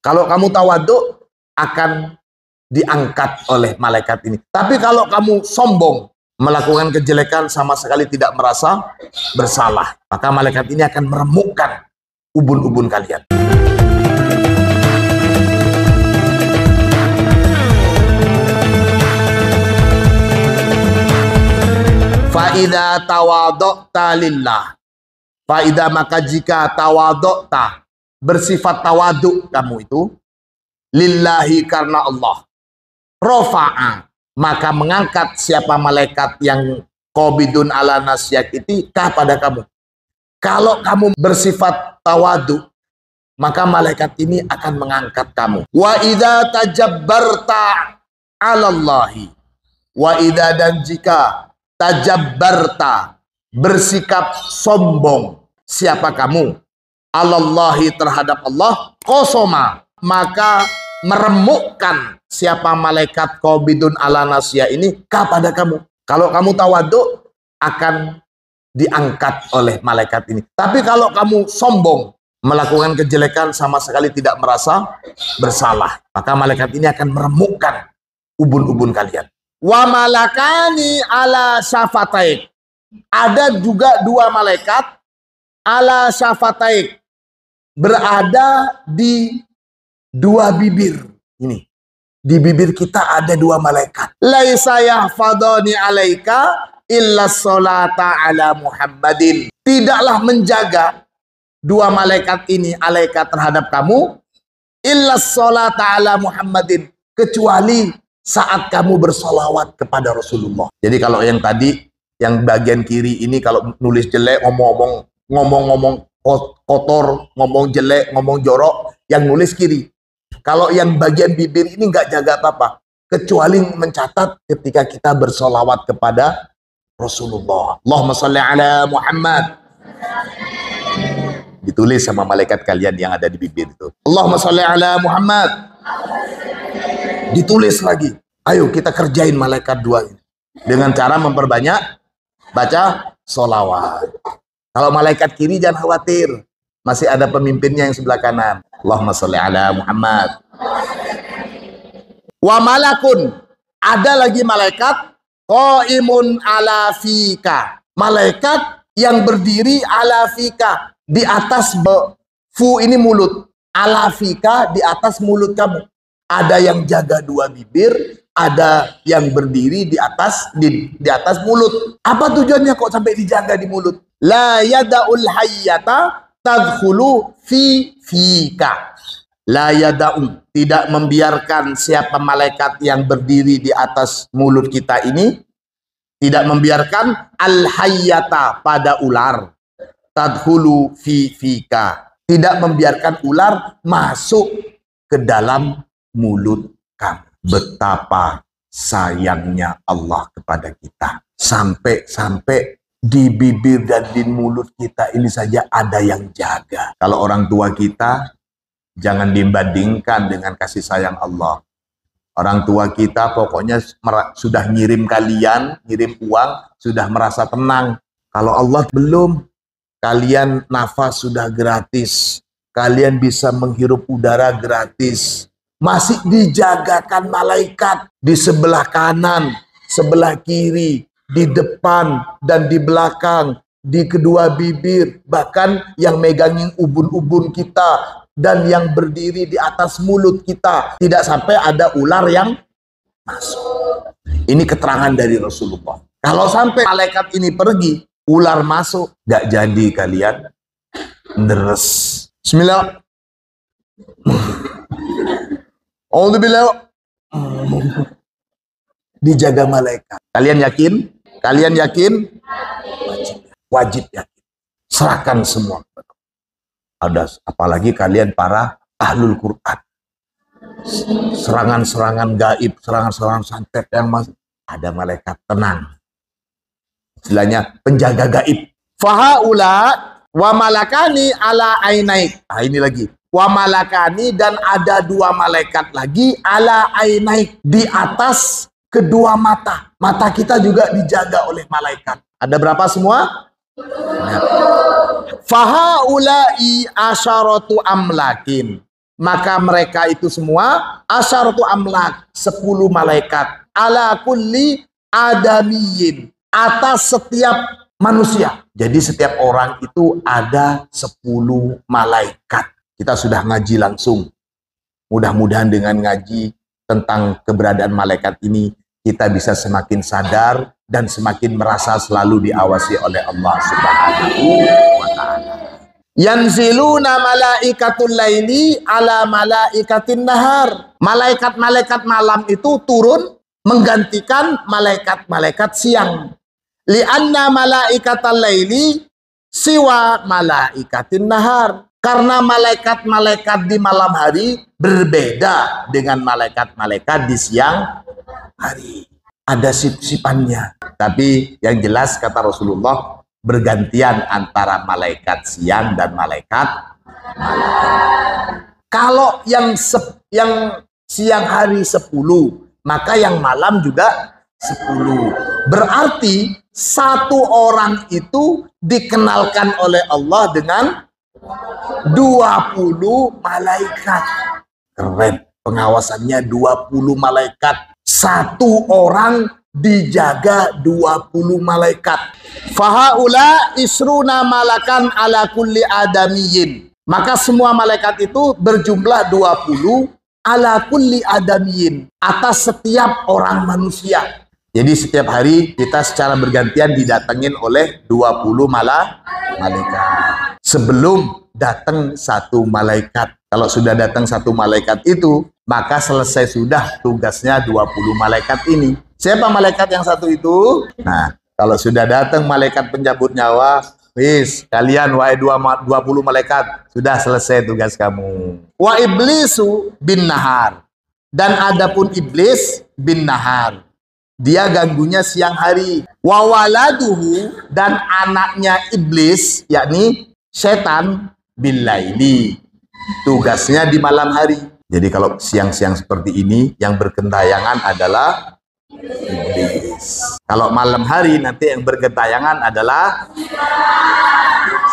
Kalau kamu tawadhu, akan diangkat oleh malaikat ini. Tapi kalau kamu sombong, melakukan kejelekan sama sekali tidak merasa bersalah, maka malaikat ini akan meremukkan ubun-ubun kalian. Fa'idha tawadokta lillah. Fa'idha, maka jika tawadokta, bersifat tawaduk kamu itu, lillahi, karena Allah. Rofa'a, maka mengangkat siapa malaikat yang qabidun ala nasyakiti pada kamu. Kalau kamu bersifat tawaduk, maka malaikat ini akan mengangkat kamu. Wa idza tajabbarta 'alallahi. Wa idza, dan jika tajabbarta, bersikap sombong siapa kamu 'alallahi, terhadap Allah, qasama, maka meremukkan siapa malaikat qabidun ala nasya ini kepada kamu. Kalau kamu tawadhu, akan diangkat oleh malaikat ini. Tapi kalau kamu sombong, melakukan kejelekan sama sekali tidak merasa bersalah, maka malaikat ini akan meremukkan ubun-ubun kalian. Wa malakani ala syafataik. Ada juga dua malaikat ala syafataik, berada di dua bibir. Ini di bibir kita ada dua malaikat. Laisa yahfadhani alaika illa sholata ala Muhammadin. Tidaklah menjaga dua malaikat ini alaika, terhadap kamu, illa sholata ala Muhammadin, kecuali saat kamu bersolawat kepada Rasulullah. Jadi kalau yang tadi, yang bagian kiri ini kalau nulis jelek, ngomong-ngomong kotor, ngomong jelek, ngomong jorok, yang nulis kiri. Kalau yang bagian bibir ini nggak jaga apa-apa, kecuali mencatat ketika kita bersolawat kepada Rasulullah. Allahumma sholli ala Muhammad. Ditulis sama malaikat kalian yang ada di bibir itu. Allahumma sholli ala Muhammad. Ditulis lagi. Ayo kita kerjain malaikat dua ini dengan cara memperbanyak baca sholawat. Kalau malaikat kiri jangan khawatir, masih ada pemimpinnya yang sebelah kanan. Allahumma sholli ala Muhammad. Wa malakun, ada lagi malaikat qaimun ala fika, malaikat yang berdiri ala fika, di atas fu ini mulut, ala fika, di atas mulut kamu. Ada yang jaga dua bibir, ada yang berdiri di atas mulut. Apa tujuannya kok sampai dijaga di mulut? La yada'ul hayyata tadkhulu fi fika. La yada'u, tidak membiarkan siapa malaikat yang berdiri di atas mulut kita ini, tidak membiarkan al-hayyata, pada ular, tadkhulu fi fika, tidak membiarkan ular masuk ke dalam mulut kamu. Betapa sayangnya Allah kepada kita, sampai di bibir dan di mulut kita ini saja ada yang jaga. Kalau orang tua kita, jangan dibandingkan dengan kasih sayang Allah. Orang tua kita pokoknya sudah ngirim kalian, ngirim uang, sudah merasa tenang. Kalau Allah belum, kalian nafas sudah gratis, kalian bisa menghirup udara gratis, masih dijagakan malaikat di sebelah kanan, sebelah kiri, di depan dan di belakang, di kedua bibir, bahkan yang megangin ubun-ubun kita dan yang berdiri di atas mulut kita. Tidak sampai ada ular yang masuk. Ini keterangan dari Rasulullah. Kalau sampai malaikat ini pergi, ular masuk, gak jadi kalian deres. Bismillah. Alhamdulillah. Dijaga malaikat. Kalian yakin? Kalian yakin? Wajib yakin. Serahkan semua. Ada, apalagi kalian para ahlul Quran. Serangan-serangan gaib, serangan-serangan santet yang masuk, ada malaikat, tenang. Istilahnya penjaga gaib. Fahaula wa malakani ala ainaik. Nah, ini lagi. Wa malakani, dan ada dua malaikat lagi ala ainaik, di atas kedua mata. Mata kita juga dijaga oleh malaikat. Ada berapa semua? Fahaulai asyaratu amlakin. maka mereka itu semua asyaratu amlak, 10 malaikat, ala kulli adamiyin, atas setiap manusia. Jadi setiap orang itu ada 10 malaikat. Kita sudah ngaji langsung. Mudah-mudahan dengan ngaji tentang keberadaan malaikat ini, kita bisa semakin sadar dan semakin merasa selalu diawasi oleh Allah Subhanahu wa ta'ala. Yanziluna malaikatul laili ala malaikatin nahar. Malaikat-malaikat malam itu turun menggantikan malaikat-malaikat siang. Lianna malaikatal laili siwa malaikatin nahar. Karena malaikat-malaikat di malam hari berbeda dengan malaikat-malaikat di siang hari. Ada sip-sipannya. Tapi yang jelas kata Rasulullah, bergantian antara malaikat siang dan malaikat malam. Kalau yang siang hari 10, maka yang malam juga 10. Berarti satu orang itu dikenalkan oleh Allah dengan 20 malaikat. Keren. Pengawasannya 20 malaikat. Satu orang dijaga 20 malaikat. Fahaula isruna malakan ala kulli adamiyin. Maka semua malaikat itu berjumlah 20 ala kulli adamiyin, atas setiap orang manusia. Jadi setiap hari kita secara bergantian didatengin oleh 20 malaikat. Sebelum datang satu malaikat. Kalau sudah datang satu malaikat itu, maka selesai sudah tugasnya 20 malaikat ini. Siapa malaikat yang satu itu? Nah, kalau sudah datang malaikat pencabut nyawa, wis, kalian wahai 20 malaikat, sudah selesai tugas kamu. Wa iblisu bin nahar. Dan adapun iblis bin nahar. Dia ganggunya siang hari. Wa waladuhu, dan anaknya iblis, yakni setan, bil laili. Tugasnya di malam hari. Jadi kalau siang-siang seperti ini, yang berkentayangan adalah iblis. Kalau malam hari nanti yang bergentayangan adalah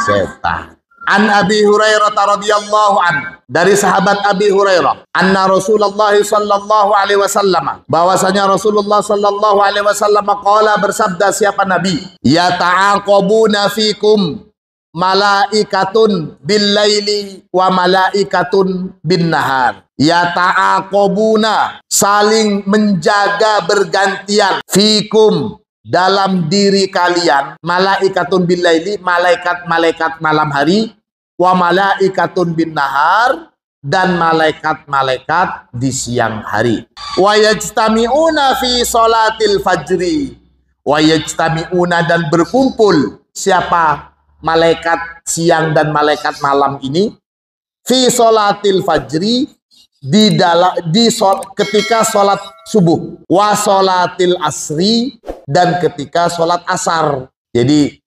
setan. An Abi Hurairah radhiyallahu an, dari sahabat Abi Hurairah, anna Rasulullah sallallahu alaihi wasallam, bahwasanya Rasulullah sallallahu alaihi wasallam qala, bersabda siapa Nabi, ya ta'aqabuna fikum malaikatun bil laili wa malaikatun bin nahar. Ya ta'aqabuna, saling menjaga bergantian, fikum, dalam diri kalian, malaikatun bil laili, malaikat-malaikat malam hari, wa malaikatun bin nahar, dan malaikat-malaikat di siang hari. Wa yajtami'una fi salatil fajri, wa yajtami'una, dan berkumpul siapa malaikat siang dan malaikat malam ini, fi sholatil fajri, ketika sholat subuh, wa sholatil asri, dan ketika sholat asar. Jadi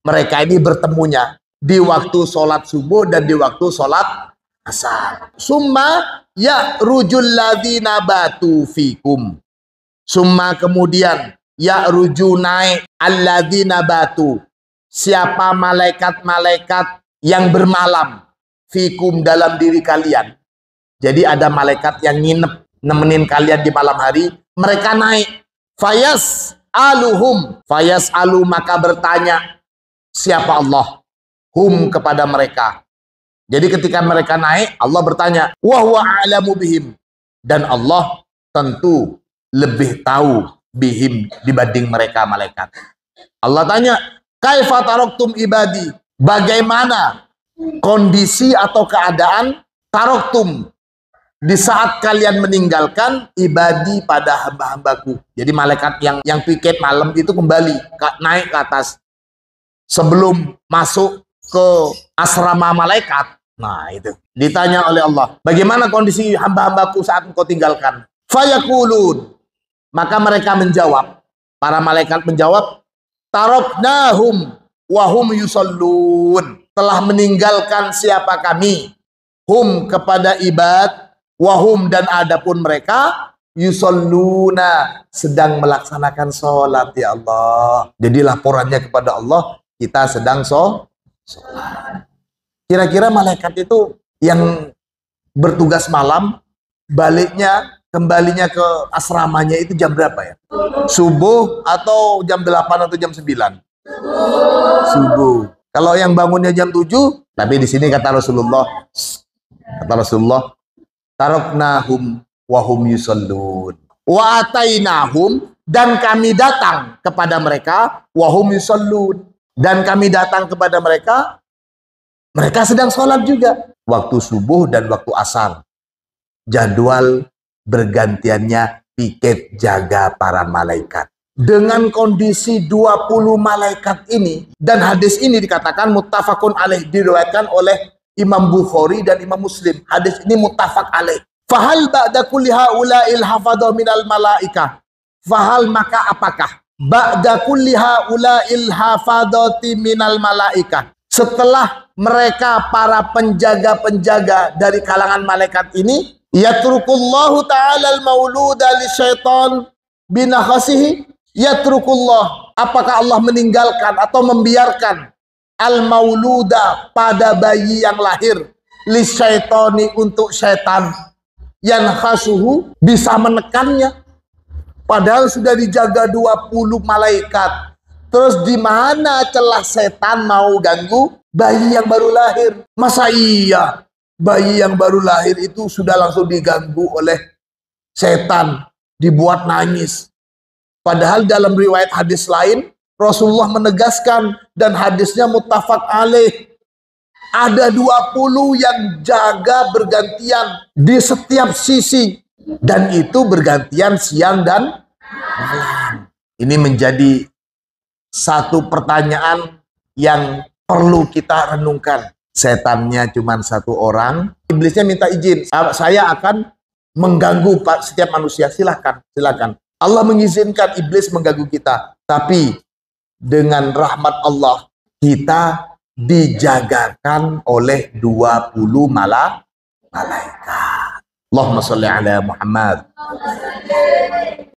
mereka ini bertemunya di waktu sholat subuh dan di waktu sholat asar. Summa ya rujul ladina batu fikum. Summa, kemudian, ya ruju, naik, alladina batu, siapa malaikat-malaikat yang bermalam, fikum, dalam diri kalian. Jadi ada malaikat yang nginep nemenin kalian di malam hari, mereka naik. Fayas aluhum, fayas alu, maka bertanya siapa Allah, hum, kepada mereka. Jadi ketika mereka naik, Allah bertanya, wa huwa a'lamu bihim, dan Allah tentu lebih tahu bihim, dibanding mereka malaikat. Allah tanya, kaifa taraktum ibadi, bagaimana kondisi atau keadaan taraktum, di saat kalian meninggalkan ibadi, pada hamba-hambaku. Jadi malaikat yang piket malam itu kembali naik ke atas sebelum masuk ke asrama malaikat. Nah, itu ditanya oleh Allah, bagaimana kondisi hamba-hambaku saat engkau tinggalkan? Fayaqulun, maka mereka menjawab, para malaikat menjawab, taraknahum wa hum yusallun, telah meninggalkan siapa kami, hum, kepada ibad, wahum, dan adapun mereka, yusalluna, sedang melaksanakan sholat. Ya Allah, jadi laporannya kepada Allah, kita sedang sholat. Kira-kira malaikat itu yang bertugas malam, kembalinya ke asramanya itu jam berapa ya? Subuh atau jam 8 atau jam 9? Subuh. Kalau yang bangunnya jam 7, tapi di sini kata Rasulullah, taroknahum wahum yusallun. Wa atainahum, dan kami datang kepada mereka, wahum yusallun. Dan kami datang kepada mereka, mereka sedang sholat juga. Waktu subuh dan waktu asar. Jadwal bergantiannya piket jaga para malaikat. Dengan kondisi 20 malaikat ini, dan hadis ini dikatakan muttafaqun alaih, diriwayatkan oleh Imam Bukhari dan Imam Muslim. Hadis ini muttafaq alaih. Fahal ba'da kulli haula'il hafadha minal malaikah. Fahal, maka apakah ba'da kulli haula'il hafadhati minal malaikah, setelah mereka para penjaga-penjaga dari kalangan malaikat ini, yatrukullahu ta'ala al-mauluda li syaitan binakhasihi. Yatrukullah, apakah Allah meninggalkan atau membiarkan al-mauluda, pada bayi yang lahir, li syaitani, untuk syaitan, yankhasuhu, bisa menekannya, padahal sudah dijaga 20 malaikat. Terus di mana celah setan mau ganggu bayi yang baru lahir? Masa iya bayi yang baru lahir itu sudah langsung diganggu oleh setan, dibuat nangis? Padahal dalam riwayat hadis lain, Rasulullah menegaskan, dan hadisnya muttafaq alaih, ada 20 yang jaga bergantian di setiap sisi, dan itu bergantian siang dan malam. Ini menjadi satu pertanyaan yang perlu kita renungkan. Setannya cuma satu orang, iblisnya minta izin, saya akan mengganggu setiap manusia. Silakan. Allah mengizinkan iblis mengganggu kita, tapi dengan rahmat Allah kita dijagakan oleh 20 malaikat. Allahumma sholli ala Muhammad.